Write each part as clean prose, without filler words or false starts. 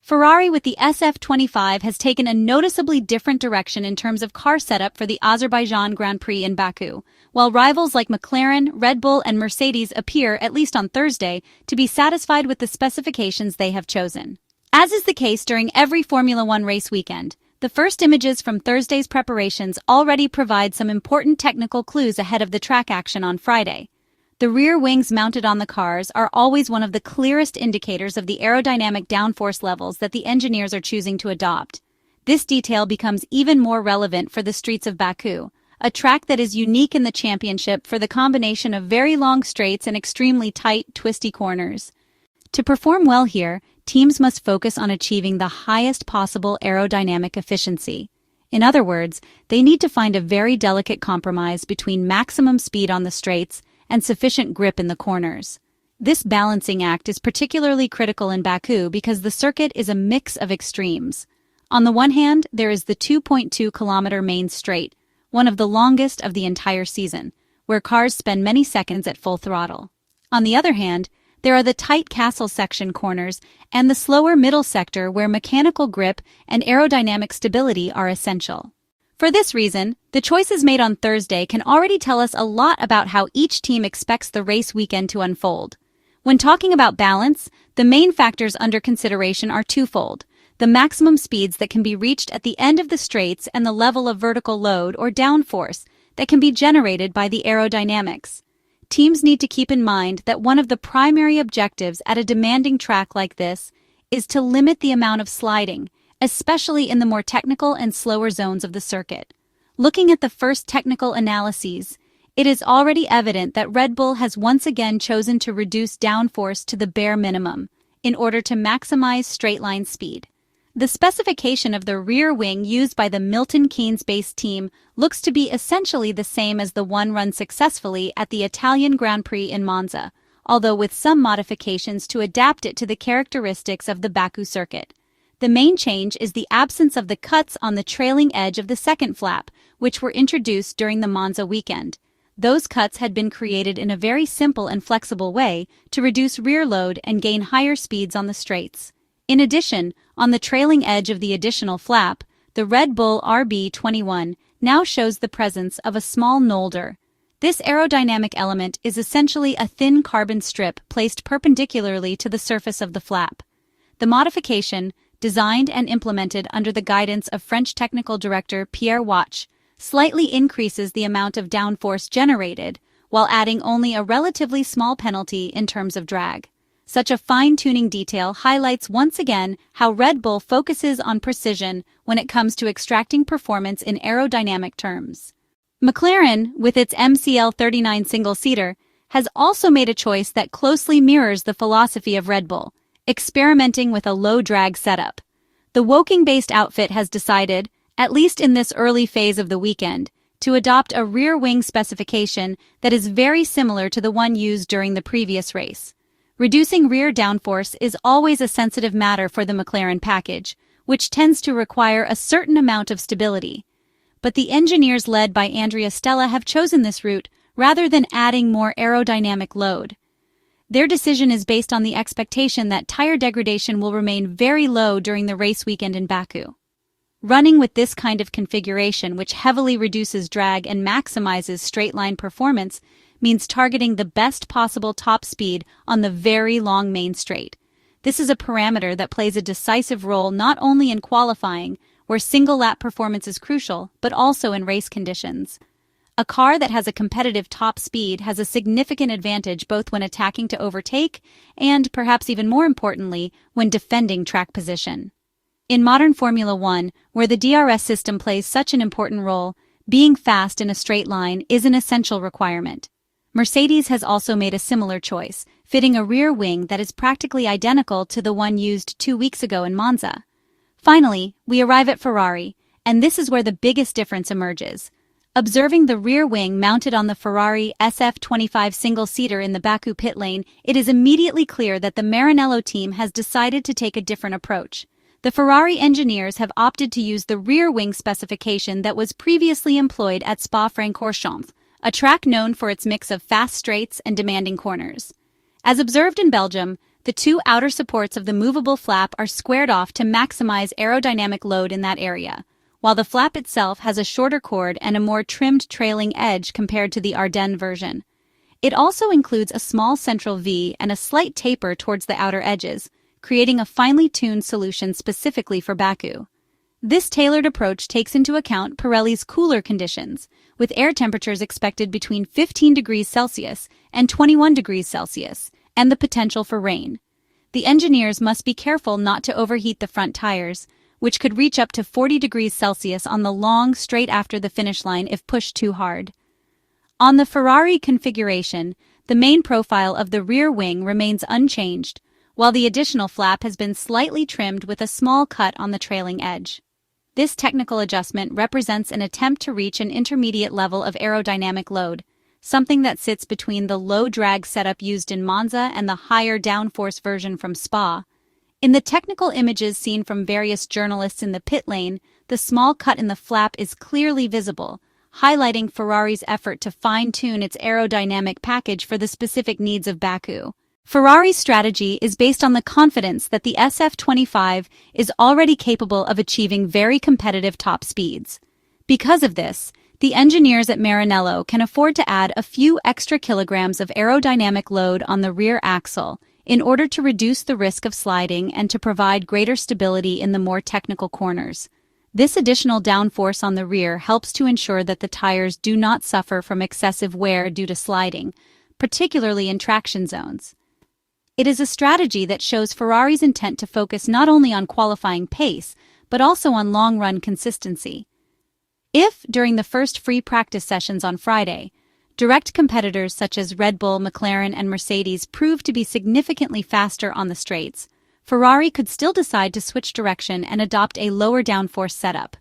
Ferrari with the SF25 has taken a noticeably different direction in terms of car setup for the Azerbaijan Grand Prix in Baku, while rivals like McLaren, Red Bull, and Mercedes appear, at least on Thursday, to be satisfied with the specifications they have chosen. As is the case during every Formula One race weekend, the first images from Thursday's preparations already provide some important technical clues ahead of the track action on Friday. The rear wings mounted on the cars are always one of the clearest indicators of the aerodynamic downforce levels that the engineers are choosing to adopt. This detail becomes even more relevant for the streets of Baku, a track that is unique in the championship for the combination of very long straights and extremely tight, twisty corners. To perform well here, teams must focus on achieving the highest possible aerodynamic efficiency. In other words, they need to find a very delicate compromise between maximum speed on the straights and sufficient grip in the corners. This balancing act is particularly critical in Baku because the circuit is a mix of extremes. On the one hand, there is the 2.2-kilometer main straight, one of the longest of the entire season, where cars spend many seconds at full throttle. On the other hand, there are the tight castle section corners and the slower middle sector where mechanical grip and aerodynamic stability are essential. For this reason, the choices made on Thursday can already tell us a lot about how each team expects the race weekend to unfold. When talking about balance, the main factors under consideration are twofold: the maximum speeds that can be reached at the end of the straights and the level of vertical load or downforce that can be generated by the aerodynamics. Teams need to keep in mind that one of the primary objectives at a demanding track like this is to limit the amount of sliding, especially in the more technical and slower zones of the circuit. Looking at the first technical analyses, it is already evident that Red Bull has once again chosen to reduce downforce to the bare minimum in order to maximize straight-line speed. The specification of the rear wing used by the Milton Keynes-based team looks to be essentially the same as the one run successfully at the Italian Grand Prix in Monza, although with some modifications to adapt it to the characteristics of the Baku circuit. The main change is the absence of the cuts on the trailing edge of the second flap, which were introduced during the Monza weekend. Those cuts had been created in a very simple and flexible way to reduce rear load and gain higher speeds on the straights. In addition, on the trailing edge of the additional flap, the Red Bull RB21 now shows the presence of a small nolder. This aerodynamic element is essentially a thin carbon strip placed perpendicularly to the surface of the flap. The modification, designed and implemented under the guidance of French technical director Pierre Wach, slightly increases the amount of downforce generated while adding only a relatively small penalty in terms of drag. Such a fine-tuning detail highlights once again how Red Bull focuses on precision when it comes to extracting performance in aerodynamic terms. McLaren, with its MCL39 single-seater, has also made a choice that closely mirrors the philosophy of Red Bull, experimenting with a low-drag setup. The Woking-based outfit has decided, at least in this early phase of the weekend, to adopt a rear wing specification that is very similar to the one used during the previous race. Reducing rear downforce is always a sensitive matter for the McLaren package, which tends to require a certain amount of stability. But the engineers led by Andrea Stella have chosen this route rather than adding more aerodynamic load. Their decision is based on the expectation that tire degradation will remain very low during the race weekend in Baku. Running with this kind of configuration, which heavily reduces drag and maximizes straight-line performance, means targeting the best possible top speed on the very long main straight. This is a parameter that plays a decisive role not only in qualifying, where single-lap performance is crucial, but also in race conditions. A car that has a competitive top speed has a significant advantage both when attacking to overtake and, perhaps even more importantly, when defending track position. In modern Formula One, where the DRS system plays such an important role, being fast in a straight line is an essential requirement. Mercedes has also made a similar choice, fitting a rear wing that is practically identical to the one used 2 weeks ago in Monza. Finally, we arrive at Ferrari, and this is where the biggest difference emerges. Observing the rear wing mounted on the Ferrari SF25 single-seater in the Baku pit lane, it is immediately clear that the Maranello team has decided to take a different approach. The Ferrari engineers have opted to use the rear wing specification that was previously employed at Spa-Francorchamps, a track known for its mix of fast straights and demanding corners. As observed in Belgium, The two outer supports of the movable flap are squared off to maximize aerodynamic load in that area, while the flap itself has a shorter chord and a more trimmed trailing edge compared to the Ardennes version. It also includes a small central V and a slight taper towards the outer edges, creating a finely tuned solution specifically for Baku. This tailored approach takes into account Pirelli's cooler conditions, with air temperatures expected between 15 degrees Celsius and 21 degrees Celsius, and the potential for rain. The engineers must be careful not to overheat the front tires, which could reach up to 40 degrees Celsius on the long straight after the finish line if pushed too hard. On the Ferrari configuration, the main profile of the rear wing remains unchanged, while the additional flap has been slightly trimmed with a small cut on the trailing edge. This technical adjustment represents an attempt to reach an intermediate level of aerodynamic load, something that sits between the low-drag setup used in Monza and the higher downforce version from Spa. In the technical images seen from various journalists in the pit lane, the small cut in the flap is clearly visible, highlighting Ferrari's effort to fine-tune its aerodynamic package for the specific needs of Baku. Ferrari's strategy is based on the confidence that the SF25 is already capable of achieving very competitive top speeds. Because of this, the engineers at Maranello can afford to add a few extra kilograms of aerodynamic load on the rear axle in order to reduce the risk of sliding and to provide greater stability in the more technical corners. This additional downforce on the rear helps to ensure that the tires do not suffer from excessive wear due to sliding, particularly in traction zones. It is a strategy that shows Ferrari's intent to focus not only on qualifying pace, but also on long-run consistency. If, during the first free practice sessions on Friday, direct competitors such as Red Bull, McLaren, and Mercedes prove to be significantly faster on the straights, Ferrari could still decide to switch direction and adopt a lower downforce setup.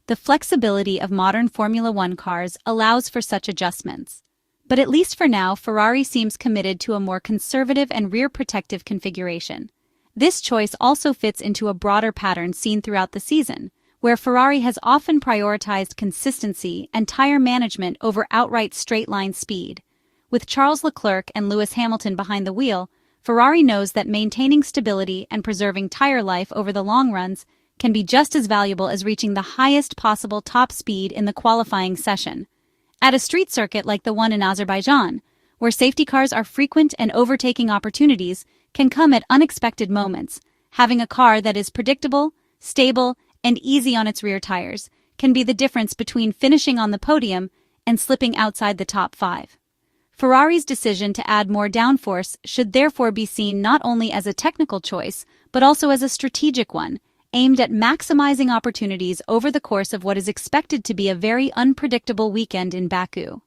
The flexibility of modern Formula One cars allows for such adjustments. But at least for now, Ferrari seems committed to a more conservative and rear-protective configuration. This choice also fits into a broader pattern seen throughout the season, where Ferrari has often prioritized consistency and tire management over outright straight-line speed. With Charles Leclerc and Lewis Hamilton behind the wheel, Ferrari knows that maintaining stability and preserving tire life over the long runs can be just as valuable as reaching the highest possible top speed in the qualifying session. At a street circuit like the one in Azerbaijan, where safety cars are frequent and overtaking opportunities can come at unexpected moments, having a car that is predictable, stable, and easy on its rear tires can be the difference between finishing on the podium and slipping outside the top 5. Ferrari's decision to add more downforce should therefore be seen not only as a technical choice, but also as a strategic one, aimed at maximizing opportunities over the course of what is expected to be a very unpredictable weekend in Baku.